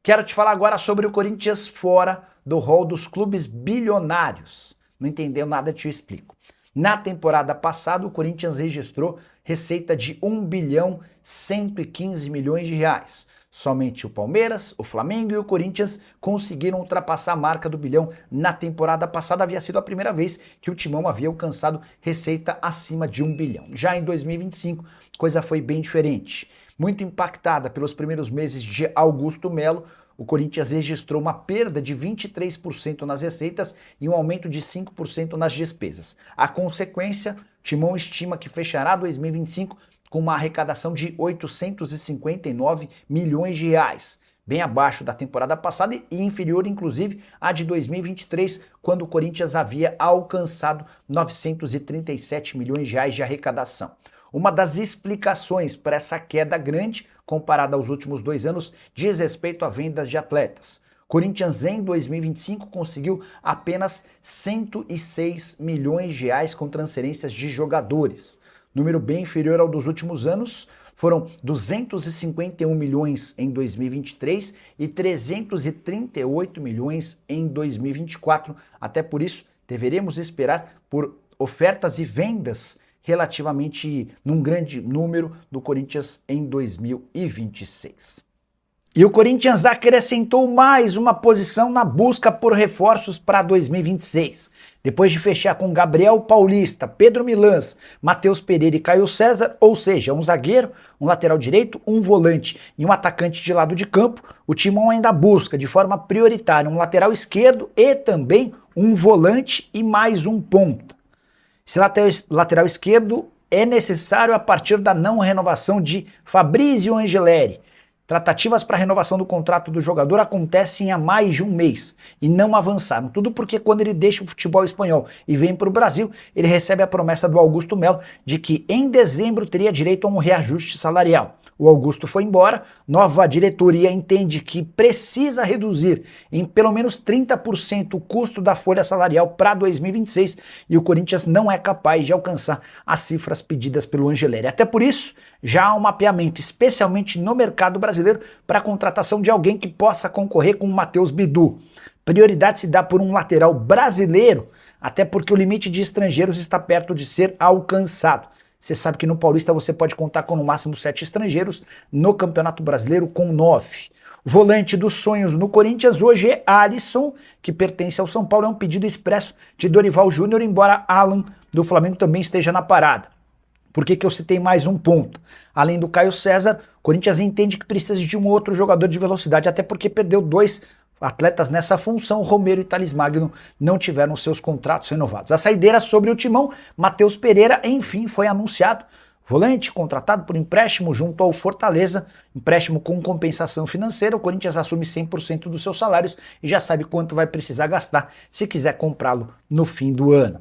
Quero te falar agora sobre o Corinthians fora do rol dos clubes bilionários. Não entendeu nada? Te explico. Na temporada passada, o Corinthians registrou receita de 1 bilhão 115 milhões de reais. Somente o Palmeiras, o Flamengo e o Corinthians conseguiram ultrapassar a marca do bilhão. Na temporada passada havia sido a primeira vez que o Timão havia alcançado receita acima de 1 bilhão. Já em 2025, a coisa foi bem diferente. Muito impactada pelos primeiros meses de Augusto Melo, o Corinthians registrou uma perda de 23% nas receitas e um aumento de 5% nas despesas. A consequência, o Timão estima que fechará 2025 com uma arrecadação de 859 milhões de reais, bem abaixo da temporada passada e inferior, inclusive, à de 2023, quando o Corinthians havia alcançado 937 milhões de reais de arrecadação. Uma das explicações para essa queda grande, comparada aos últimos 2 anos, diz respeito a vendas de atletas. Corinthians em 2025 conseguiu apenas 106 milhões de reais com transferências de jogadores. Número bem inferior ao dos últimos anos, foram 251 milhões em 2023 e 338 milhões em 2024. Até por isso, deveremos esperar por ofertas e vendas relativamente num grande número do Corinthians em 2026. E o Corinthians acrescentou mais uma posição na busca por reforços para 2026. Depois de fechar com Gabriel Paulista, Pedro Milans, Matheus Pereira e Caio César, ou seja, um zagueiro, um lateral direito, um volante e um atacante de lado de campo, o Timão ainda busca de forma prioritária um lateral esquerdo e também um volante e mais um ponta. Esse lateral esquerdo é necessário a partir da não renovação de Fabrício Angeleri. Tratativas para a renovação do contrato do jogador acontecem há mais de um mês e não avançaram. Tudo porque quando ele deixa o futebol espanhol e vem para o Brasil, ele recebe a promessa do Augusto Melo de que em dezembro teria direito a um reajuste salarial. O Augusto foi embora, nova diretoria entende que precisa reduzir em pelo menos 30% o custo da folha salarial para 2026 e o Corinthians não é capaz de alcançar as cifras pedidas pelo Angeleri. Até por isso, já há um mapeamento, especialmente no mercado brasileiro, para a contratação de alguém que possa concorrer com o Matheus Bidu. Prioridade se dá por um lateral brasileiro, até porque o limite de estrangeiros está perto de ser alcançado. Você sabe que no Paulista você pode contar com no máximo 7 estrangeiros, no Campeonato Brasileiro com 9. O volante dos sonhos no Corinthians hoje é Alisson, que pertence ao São Paulo, é um pedido expresso de Dorival Júnior, embora Alan do Flamengo também esteja na parada. Por que eu citei mais um ponto? Além do Caio César, o Corinthians entende que precisa de um outro jogador de velocidade, até porque perdeu 2 atletas nessa função. Romero e Thales Magno não tiveram seus contratos renovados. A saideira sobre o Timão, Matheus Pereira, enfim, foi anunciado. Volante contratado por empréstimo junto ao Fortaleza, empréstimo com compensação financeira. O Corinthians assume 100% dos seus salários e já sabe quanto vai precisar gastar se quiser comprá-lo no fim do ano.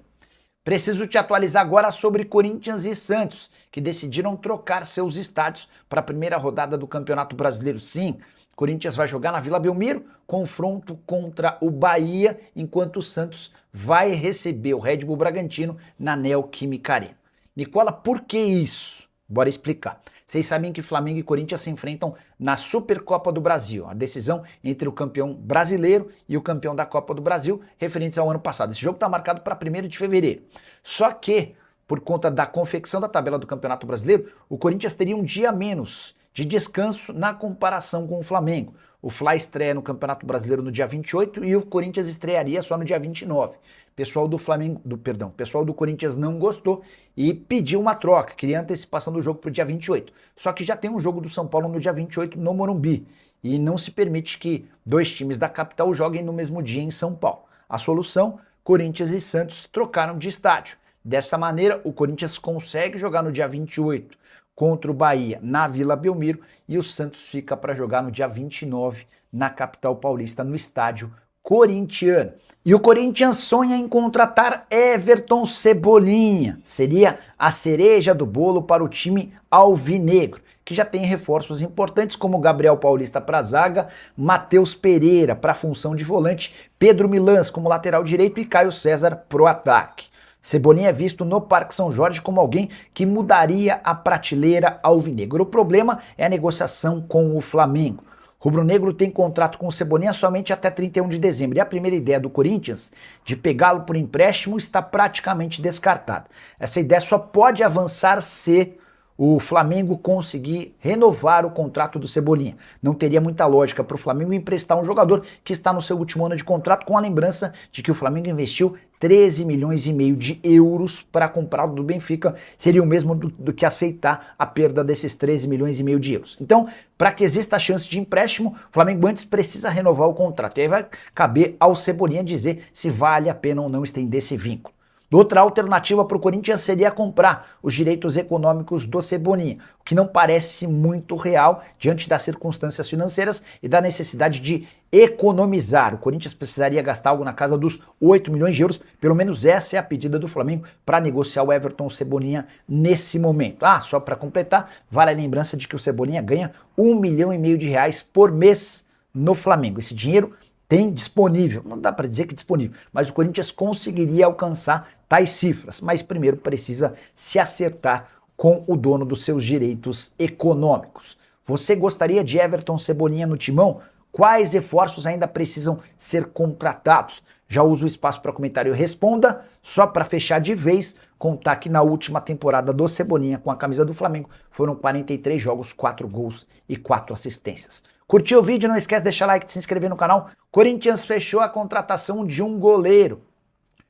Preciso te atualizar agora sobre Corinthians e Santos, que decidiram trocar seus estádios para a primeira rodada do Campeonato Brasileiro. Sim, Corinthians vai jogar na Vila Belmiro, confronto contra o Bahia, enquanto o Santos vai receber o Red Bull Bragantino na Neoquímica Arena. Nicola, por que isso? Bora explicar. Vocês sabem que Flamengo e Corinthians se enfrentam na Supercopa do Brasil, a decisão entre o campeão brasileiro e o campeão da Copa do Brasil, referentes ao ano passado. Esse jogo está marcado para 1º de fevereiro. Só que, por conta da confecção da tabela do Campeonato Brasileiro, o Corinthians teria um dia a menos de descanso na comparação com o Flamengo. O Fla estreia no Campeonato Brasileiro no dia 28 e o Corinthians estrearia só no dia 29. Pessoal do Corinthians não gostou e pediu uma troca, queria antecipação do jogo para o dia 28. Só que já tem um jogo do São Paulo no dia 28 no Morumbi e não se permite que 2 times da capital joguem no mesmo dia em São Paulo. A solução, Corinthians e Santos trocaram de estádio. Dessa maneira, o Corinthians consegue jogar no dia 28 contra o Bahia na Vila Belmiro e o Santos fica para jogar no dia 29 na capital paulista, no estádio corintiano. E o Corinthians sonha em contratar Everton Cebolinha. Seria a cereja do bolo para o time alvinegro, que já tem reforços importantes como Gabriel Paulista para a zaga, Matheus Pereira para a função de volante, Pedro Milans como lateral direito e Caio César para o ataque. Cebolinha é visto no Parque São Jorge como alguém que mudaria a prateleira alvinegra. O problema é a negociação com o Flamengo. Rubro-negro tem contrato com o Cebolinha somente até 31 de dezembro. E a primeira ideia do Corinthians de pegá-lo por empréstimo está praticamente descartada. Essa ideia só pode avançar se o Flamengo conseguir renovar o contrato do Cebolinha. Não teria muita lógica para o Flamengo emprestar um jogador que está no seu último ano de contrato, com a lembrança de que o Flamengo investiu 13 milhões e meio de euros para comprá-lo do Benfica. Seria o mesmo do que aceitar a perda desses 13 milhões e meio de euros. Então, para que exista a chance de empréstimo, o Flamengo antes precisa renovar o contrato. E aí vai caber ao Cebolinha dizer se vale a pena ou não estender esse vínculo. Outra alternativa para o Corinthians seria comprar os direitos econômicos do Cebolinha, o que não parece muito real diante das circunstâncias financeiras e da necessidade de economizar. O Corinthians precisaria gastar algo na casa dos 8 milhões de euros, pelo menos essa é a pedida do Flamengo para negociar o Everton Cebolinha nesse momento. Só para completar, vale a lembrança de que o Cebolinha ganha 1,5 milhão de reais por mês no Flamengo. Esse dinheiro tem disponível, não dá para dizer que disponível, mas o Corinthians conseguiria alcançar tais cifras, mas primeiro precisa se acertar com o dono dos seus direitos econômicos. Você gostaria de Everton Cebolinha no Timão? Quais reforços ainda precisam ser contratados? Já uso o espaço para comentário e responda. Só para fechar de vez, contar que na última temporada do Cebolinha com a camisa do Flamengo foram 43 jogos, 4 gols e 4 assistências. Curtiu o vídeo? Não esquece de deixar like e de se inscrever no canal. Corinthians fechou a contratação de um goleiro.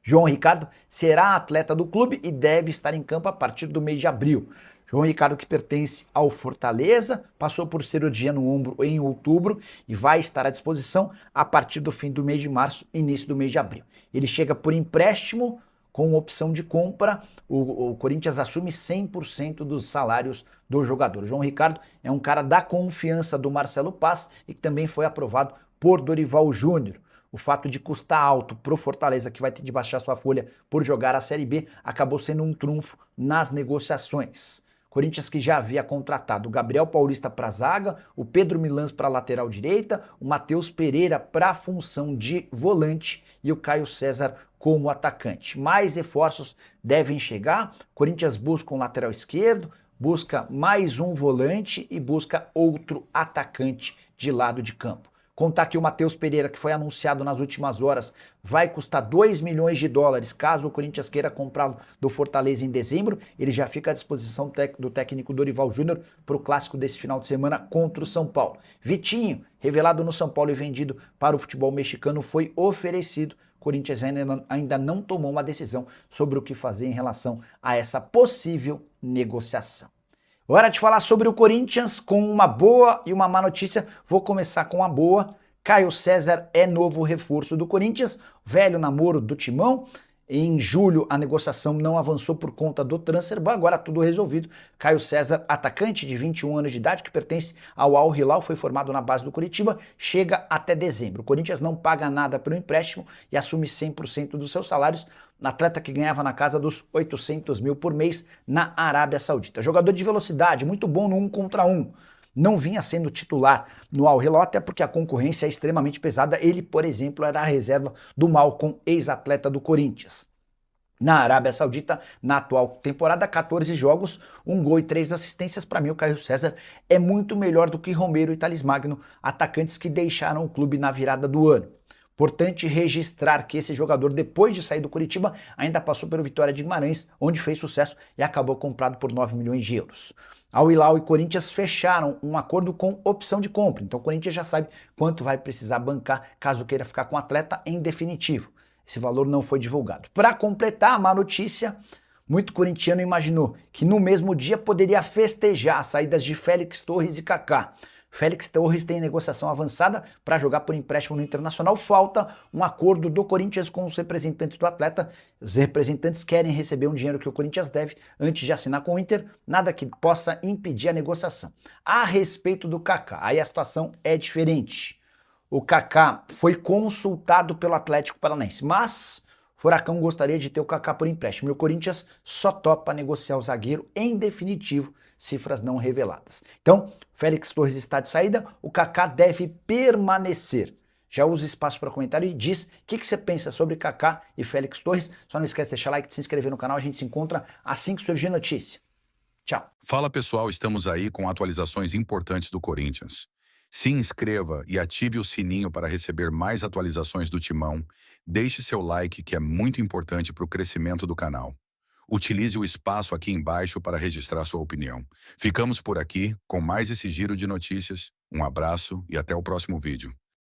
João Ricardo será atleta do clube e deve estar em campo a partir do mês de abril. João Ricardo, que pertence ao Fortaleza, passou por cirurgia no ombro em outubro e vai estar à disposição a partir do fim do mês de março, início do mês de abril. Ele chega por empréstimo com opção de compra. O Corinthians assume 100% dos salários do jogador. O João Ricardo é um cara da confiança do Marcelo Paz e que também foi aprovado por Dorival Júnior. O fato de custar alto pro Fortaleza, que vai ter de baixar sua folha por jogar a Série B, acabou sendo um trunfo nas negociações. Corinthians que já havia contratado o Gabriel Paulista para a zaga, o Pedro Milans para a lateral direita, o Matheus Pereira para a função de volante e o Caio César como atacante. Mais reforços devem chegar. Corinthians busca um lateral esquerdo, busca mais um volante e busca outro atacante de lado de campo. Contar que o Matheus Pereira, que foi anunciado nas últimas horas, vai custar 2 milhões de dólares caso o Corinthians queira comprá-lo do Fortaleza em dezembro. Ele já fica à disposição do técnico Dorival Júnior para o clássico desse final de semana contra o São Paulo. Vitinho, revelado no São Paulo e vendido para o futebol mexicano, foi oferecido. O Corinthians ainda não tomou uma decisão sobre o que fazer em relação a essa possível negociação. Hora de falar sobre o Corinthians com uma boa e uma má notícia. Vou começar com a boa. Caio César é novo reforço do Corinthians, velho namoro do Timão. Em julho a negociação não avançou por conta do transfer ban, agora tudo resolvido. Caio César, atacante de 21 anos de idade, que pertence ao Al Hilal, foi formado na base do Curitiba, chega até dezembro. O Corinthians não paga nada pelo empréstimo e assume 100% dos seus salários. Atleta que ganhava na casa dos 800 mil por mês na Arábia Saudita. Jogador de velocidade, muito bom no 1 contra 1. Não vinha sendo titular no Al Hilal, até porque a concorrência é extremamente pesada. Ele, por exemplo, era a reserva do Malcom, ex-atleta do Corinthians. Na Arábia Saudita, na atual temporada, 14 jogos, 1 gol e 3 assistências. Para mim, o Caio César é muito melhor do que Romero e Thales Magno, atacantes que deixaram o clube na virada do ano. Importante registrar que esse jogador, depois de sair do Curitiba, ainda passou pelo Vitória de Guimarães, onde fez sucesso e acabou comprado por 9 milhões de euros. Al Hilal e Corinthians fecharam um acordo com opção de compra, então o Corinthians já sabe quanto vai precisar bancar caso queira ficar com o atleta em definitivo. Esse valor não foi divulgado. Para completar a má notícia, muito corintiano imaginou que no mesmo dia poderia festejar as saídas de Félix Torres e Kaká. Félix Torres tem negociação avançada para jogar por empréstimo no Internacional. Falta um acordo do Corinthians com os representantes do atleta. Os representantes querem receber um dinheiro que o Corinthians deve antes de assinar com o Inter. Nada que possa impedir a negociação. A respeito do Kaká, aí a situação é diferente. O Kaká foi consultado pelo Atlético Paranaense, mas o Furacão gostaria de ter o Kaká por empréstimo. E o Corinthians só topa negociar o zagueiro em definitivo, cifras não reveladas. Então, Félix Torres está de saída, o Kaká deve permanecer. Já usa espaço para comentário e diz o que você pensa sobre Kaká e Félix Torres. Só não esquece de deixar like, de se inscrever no canal, a gente se encontra assim que surgir notícia. Tchau. Fala pessoal, estamos aí com atualizações importantes do Corinthians. Se inscreva e ative o sininho para receber mais atualizações do Timão. Deixe seu like, que é muito importante para o crescimento do canal. Utilize o espaço aqui embaixo para registrar sua opinião. Ficamos por aqui com mais esse giro de notícias. Um abraço e até o próximo vídeo.